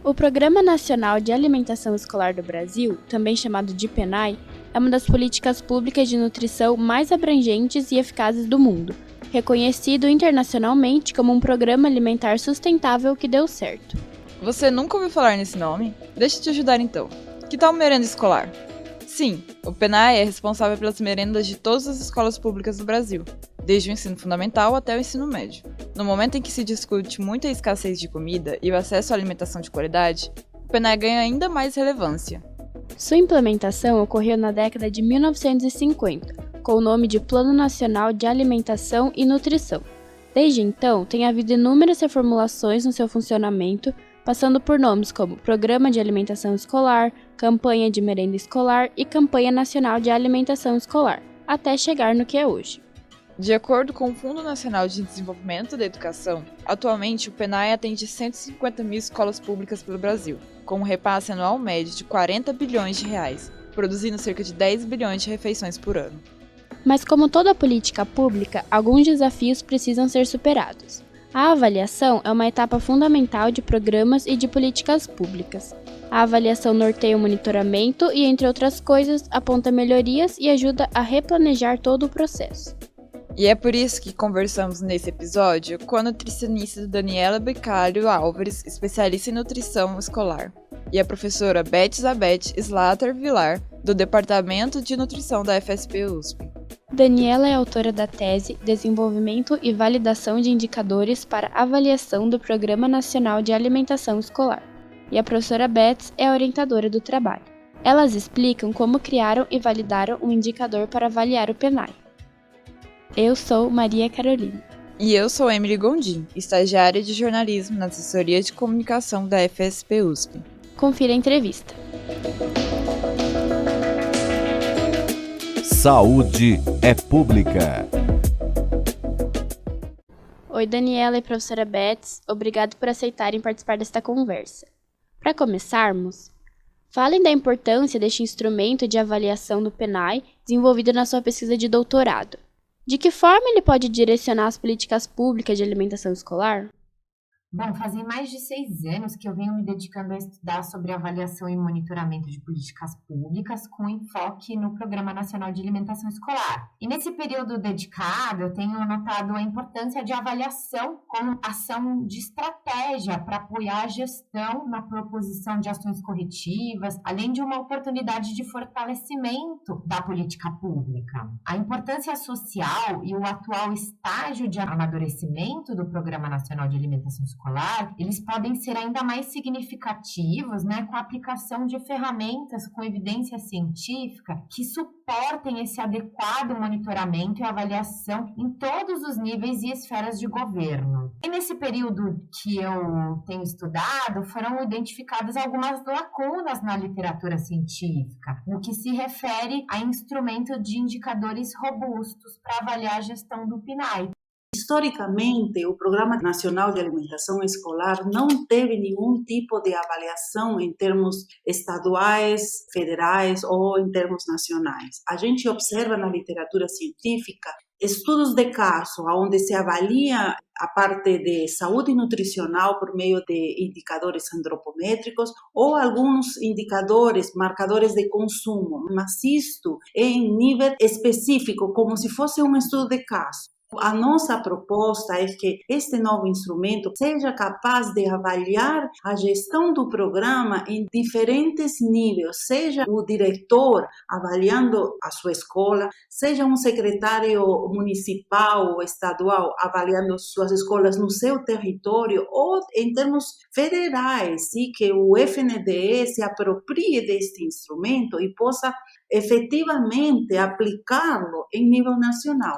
O Programa Nacional de Alimentação Escolar do Brasil, também chamado de PNAE, é uma das políticas públicas de nutrição mais abrangentes e eficazes do mundo, reconhecido internacionalmente como um programa alimentar sustentável que deu certo. Você nunca ouviu falar nesse nome? Deixa eu te ajudar então. Que tal merenda escolar? Sim, o PNAE é responsável pelas merendas de todas as escolas públicas do Brasil, desde o ensino fundamental até o ensino médio. No momento em que se discute muito a escassez de comida e o acesso à alimentação de qualidade, o PNAE ganha ainda mais relevância. Sua implementação ocorreu na década de 1950, com o nome de Plano Nacional de Alimentação e Nutrição. Desde então, tem havido inúmeras reformulações no seu funcionamento, passando por nomes como Programa de Alimentação Escolar, Campanha de Merenda Escolar e Campanha Nacional de Alimentação Escolar, até chegar no que é hoje. De acordo com o Fundo Nacional de Desenvolvimento da Educação, atualmente o PNAE atende 150 mil escolas públicas pelo Brasil, com um repasse anual médio de 40 bilhões de reais, produzindo cerca de 10 bilhões de refeições por ano. Mas como toda política pública, alguns desafios precisam ser superados. A avaliação é uma etapa fundamental de programas e de políticas públicas. A avaliação norteia o monitoramento e, entre outras coisas, aponta melhorias e ajuda a replanejar todo o processo. E é por isso que conversamos nesse episódio com a nutricionista Daniela Becalho Álvares, especialista em nutrição escolar, e a professora Beth Elizabeth Slater Vilar, do Departamento de Nutrição da FSP-USP. Daniela é autora da tese Desenvolvimento e Validação de Indicadores para Avaliação do Programa Nacional de Alimentação Escolar, e a professora Beth é a orientadora do trabalho. Elas explicam como criaram e validaram um indicador para avaliar o PNAE. Eu sou Maria Carolina. E eu sou Emily Gondim, estagiária de jornalismo na assessoria de comunicação da FSP-USP. Confira a entrevista. Saúde é Pública. Oi, Daniela e professora Beth, obrigado por aceitarem participar desta conversa. Para começarmos, falem da importância deste instrumento de avaliação do PNAE desenvolvido na sua pesquisa de doutorado. De que forma ele pode direcionar as políticas públicas de alimentação escolar? Bom, fazem mais de 6 anos que eu venho me dedicando a estudar sobre avaliação e monitoramento de políticas públicas com enfoque no Programa Nacional de Alimentação Escolar. E nesse período dedicado, eu tenho notado a importância de avaliação como ação de estratégia para apoiar a gestão na proposição de ações corretivas, além de uma oportunidade de fortalecimento da política pública. A importância social e o atual estágio de amadurecimento do Programa Nacional de Alimentação Escolar, eles podem ser ainda mais significativos, com a aplicação de ferramentas com evidência científica que suportem esse adequado monitoramento e avaliação em todos os níveis e esferas de governo. E nesse período que eu tenho estudado, foram identificadas algumas lacunas na literatura científica, no que se refere a instrumento de indicadores robustos para avaliar a gestão do PNAE. Historicamente, o Programa Nacional de Alimentação Escolar não teve nenhum tipo de avaliação em termos estaduais, federais ou em termos nacionais. A gente observa na literatura científica estudos de caso, onde se avalia a parte de saúde nutricional por meio de indicadores antropométricos ou alguns indicadores, marcadores de consumo, mas isto é em nível específico, como se fosse um estudo de caso. A nossa proposta é que este novo instrumento seja capaz de avaliar a gestão do programa em diferentes níveis, seja o diretor avaliando a sua escola, seja um secretário municipal ou estadual avaliando suas escolas no seu território, ou em termos federais, e que o FNDE se aproprie deste instrumento e possa efetivamente aplicá-lo em nível nacional.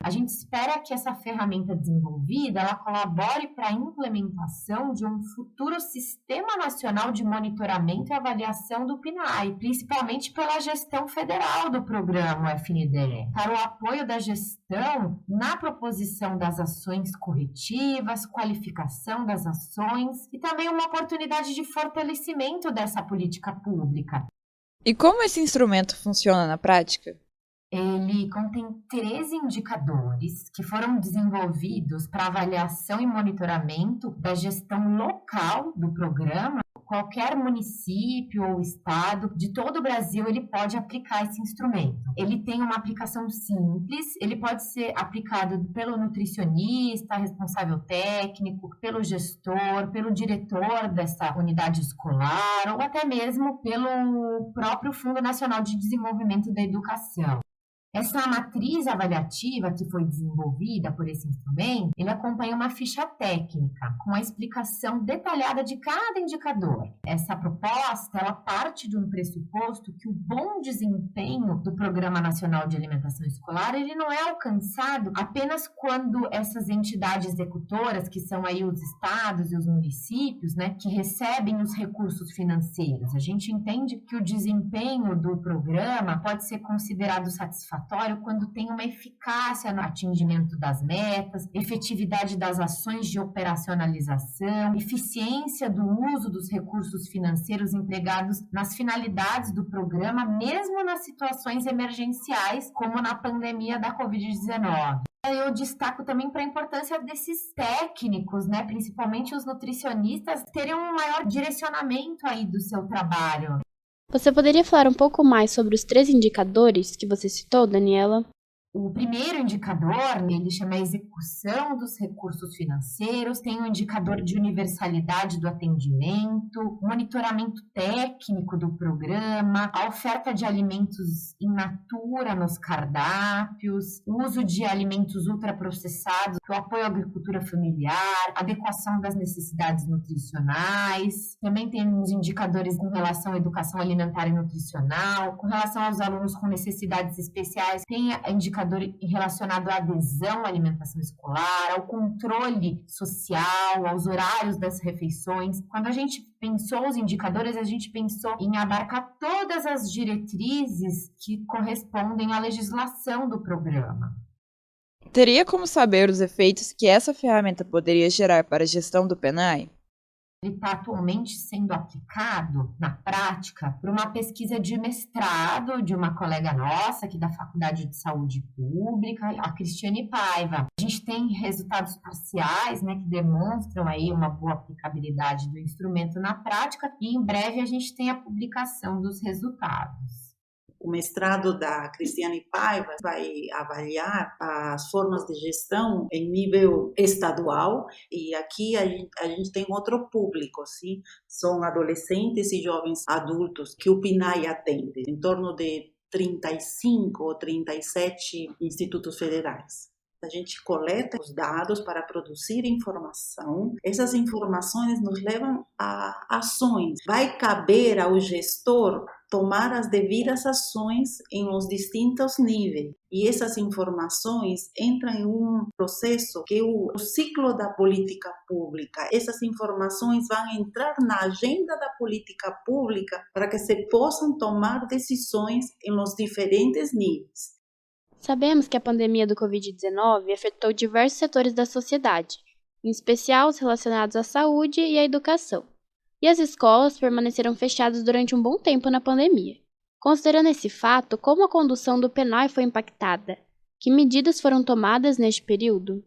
A gente espera que essa ferramenta desenvolvida ela colabore para a implementação de um futuro Sistema Nacional de Monitoramento e Avaliação do PNAE, principalmente pela gestão federal do programa FNDE, para o apoio da gestão na proposição das ações corretivas, qualificação das ações e também uma oportunidade de fortalecimento dessa política pública. E como esse instrumento funciona na prática? Ele contém 13 indicadores que foram desenvolvidos para avaliação e monitoramento da gestão local do programa qualquer município ou estado de todo o Brasil ele pode aplicar esse instrumento. Ele tem uma aplicação simples, ele pode ser aplicado pelo nutricionista, responsável técnico, pelo gestor, pelo diretor dessa unidade escolar ou até mesmo pelo próprio Fundo Nacional de Desenvolvimento da Educação. Essa matriz avaliativa que foi desenvolvida por esse instrumento, ele acompanha uma ficha técnica com a explicação detalhada de cada indicador. Essa proposta, ela parte de um pressuposto que o bom desempenho do Programa Nacional de Alimentação Escolar, ele não é alcançado apenas quando essas entidades executoras, que são aí os estados e os municípios, né, que recebem os recursos financeiros. A gente entende que o desempenho do programa pode ser considerado satisfatório quando tem uma eficácia no atingimento das metas, efetividade das ações de operacionalização, eficiência do uso dos recursos financeiros empregados nas finalidades do programa, mesmo nas situações emergenciais, como na pandemia da Covid-19. Eu destaco também para a importância desses técnicos, né, principalmente os nutricionistas, terem um maior direcionamento aí do seu trabalho. Você poderia falar um pouco mais sobre os 3 indicadores que você citou, Daniela? O primeiro indicador, ele chama a execução dos recursos financeiros, tem o indicador de universalidade do atendimento, monitoramento técnico do programa, a oferta de alimentos in natura nos cardápios, o uso de alimentos ultraprocessados, o apoio à agricultura familiar, adequação das necessidades nutricionais. Também temos indicadores com relação à educação alimentar e nutricional, com relação aos alunos com necessidades especiais, tem indicador relacionado à adesão à alimentação escolar, ao controle social, aos horários das refeições. Quando a gente pensou os indicadores, a gente pensou em abarcar todas as diretrizes que correspondem à legislação do programa. Teria como saber os efeitos que essa ferramenta poderia gerar para a gestão do PNAE? Ele está atualmente sendo aplicado na prática por uma pesquisa de mestrado de uma colega nossa aqui da Faculdade de Saúde Pública, a Cristiane Paiva. A gente tem resultados parciais, né, que demonstram aí uma boa aplicabilidade do instrumento na prática e em breve a gente tem a publicação dos resultados. O mestrado da Cristiane Paiva vai avaliar as formas de gestão em nível estadual e aqui a gente tem outro público, sim? São adolescentes e jovens adultos que o PNAE atende, em torno de 35 ou 37 institutos federais. A gente coleta os dados para produzir informação. Essas informações nos levam a ações. Vai caber ao gestor tomar as devidas ações em os distintos níveis. E essas informações entram em um processo que é o ciclo da política pública. Essas informações vão entrar na agenda da política pública para que se possam tomar decisões em os diferentes níveis. Sabemos que a pandemia do Covid-19 afetou diversos setores da sociedade, em especial os relacionados à saúde e à educação. E as escolas permaneceram fechadas durante um bom tempo na pandemia. Considerando esse fato, como a condução do PNAE foi impactada? Que medidas foram tomadas neste período?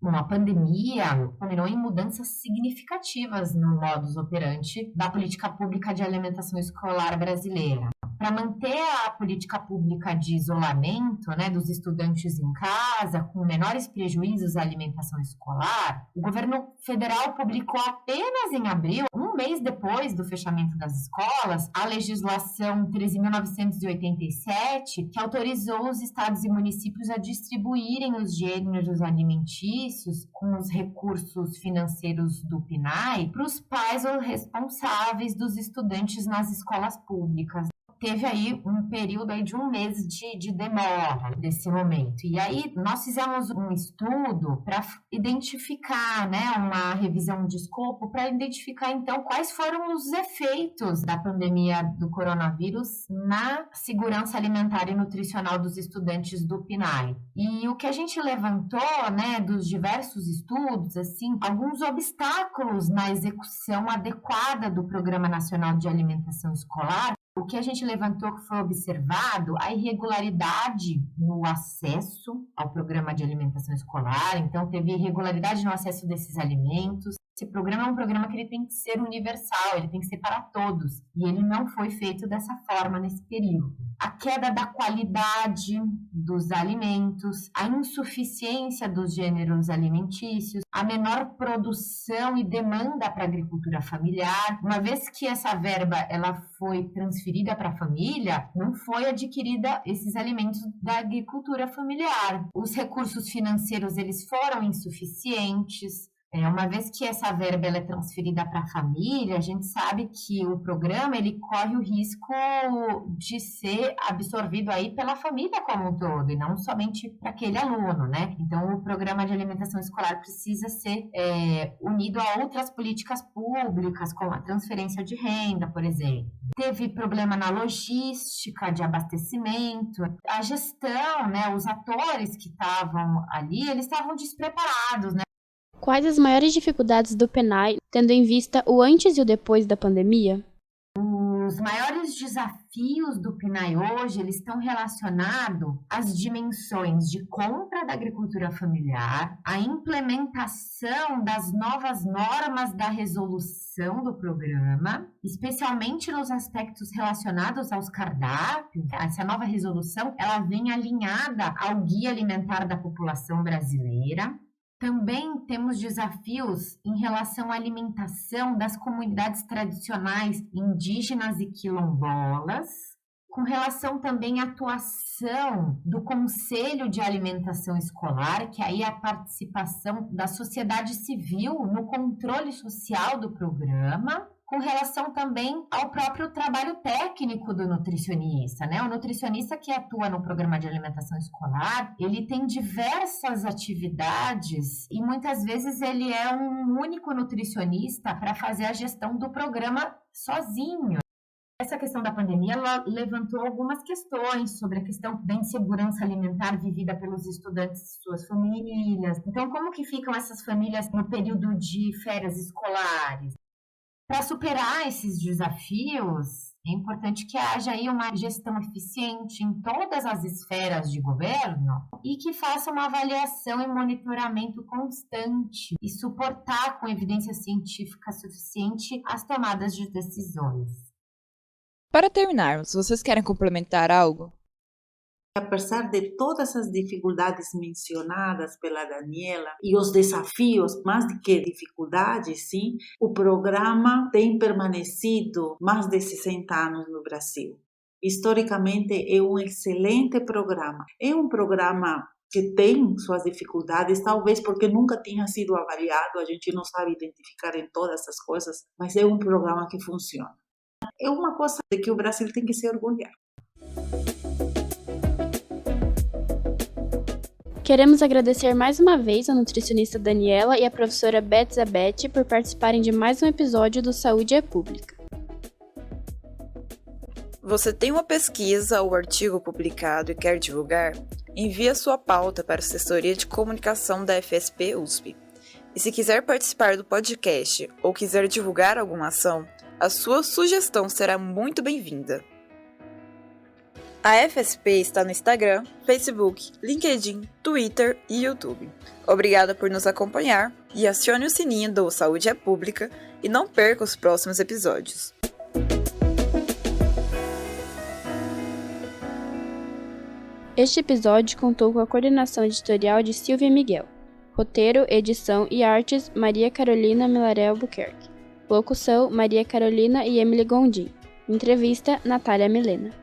Bom, a pandemia culminou em mudanças significativas no modus operandi da política pública de alimentação escolar brasileira. Para manter a política pública de isolamento, né, dos estudantes em casa, com menores prejuízos à alimentação escolar, o governo federal publicou apenas em abril, um mês depois do fechamento das escolas, a legislação 13.987, que autorizou os estados e municípios a distribuírem os gêneros alimentícios com os recursos financeiros do PNAE para os pais ou responsáveis dos estudantes nas escolas públicas. Teve aí um período aí de um mês de demora desse momento. E aí nós fizemos um estudo para identificar, né, uma revisão de escopo, para identificar então quais foram os efeitos da pandemia do coronavírus na segurança alimentar e nutricional dos estudantes do PNAE. E o que a gente levantou, né, dos diversos estudos, assim, alguns obstáculos na execução adequada do Programa Nacional de Alimentação Escolar. O que a gente levantou que foi observado, a irregularidade no acesso ao programa de alimentação escolar, então teve irregularidade no acesso desses alimentos, Esse programa é um programa que ele tem que ser universal, ele tem que ser para todos. E ele não foi feito dessa forma nesse período. A queda da qualidade dos alimentos, a insuficiência dos gêneros alimentícios, a menor produção e demanda para a agricultura familiar. Uma vez que essa verba ela foi transferida para a família, não foi adquirida esses alimentos da agricultura familiar. Os recursos financeiros eles foram insuficientes. Uma vez que essa verba ela é transferida para a família, a gente sabe que o programa ele corre o risco de ser absorvido aí pela família como um todo, e não somente para aquele aluno, né? Então, o programa de alimentação escolar precisa ser unido a outras políticas públicas, como a transferência de renda, por exemplo. Teve problema na logística de abastecimento, a gestão, né? Os atores que estavam ali, eles estavam despreparados, né? Quais as maiores dificuldades do PNAE, tendo em vista o antes e o depois da pandemia? Os maiores desafios do PNAE hoje, eles estão relacionados às dimensões de compra da agricultura familiar, a implementação das novas normas da resolução do programa, especialmente nos aspectos relacionados aos cardápios. Essa nova resolução, ela vem alinhada ao Guia Alimentar da População Brasileira. Também temos desafios em relação à alimentação das comunidades tradicionais indígenas e quilombolas, com relação também à atuação do Conselho de Alimentação Escolar, que aí é a participação da sociedade civil no controle social do programa, com relação também ao próprio trabalho técnico do nutricionista, né? O nutricionista que atua no programa de alimentação escolar, ele tem diversas atividades e muitas vezes ele é um único nutricionista para fazer a gestão do programa sozinho. Essa questão da pandemia, ela levantou algumas questões sobre a questão da insegurança alimentar vivida pelos estudantes e suas famílias. Então, como que ficam essas famílias no período de férias escolares? Para superar esses desafios, é importante que haja aí uma gestão eficiente em todas as esferas de governo e que faça uma avaliação e monitoramento constante e suportar com evidência científica suficiente as tomadas de decisões. Para terminarmos, vocês querem complementar algo? Apesar de todas as dificuldades mencionadas pela Daniela e os desafios, mais do que dificuldades, sim, o programa tem permanecido mais de 60 anos no Brasil. Historicamente, é um excelente programa. É um programa que tem suas dificuldades, talvez porque nunca tinha sido avaliado, a gente não sabe identificar em todas essas coisas, mas é um programa que funciona. É uma coisa de que o Brasil tem que se orgulhar. Queremos agradecer mais uma vez a nutricionista Daniela e a professora Beth Zabete por participarem de mais um episódio do Saúde é Pública. Você tem uma pesquisa ou artigo publicado e quer divulgar? Envie a sua pauta para a Assessoria de Comunicação da FSP USP. E se quiser participar do podcast ou quiser divulgar alguma ação, a sua sugestão será muito bem-vinda. A FSP está no Instagram, Facebook, LinkedIn, Twitter e YouTube. Obrigada por nos acompanhar e acione o sininho do Saúde é Pública e não perca os próximos episódios. Este episódio contou com a coordenação editorial de Silvia Miguel. Roteiro, edição e artes, Maria Carolina Milaré Albuquerque. Locução, Maria Carolina e Emily Gondim. Entrevista, Natália Milena.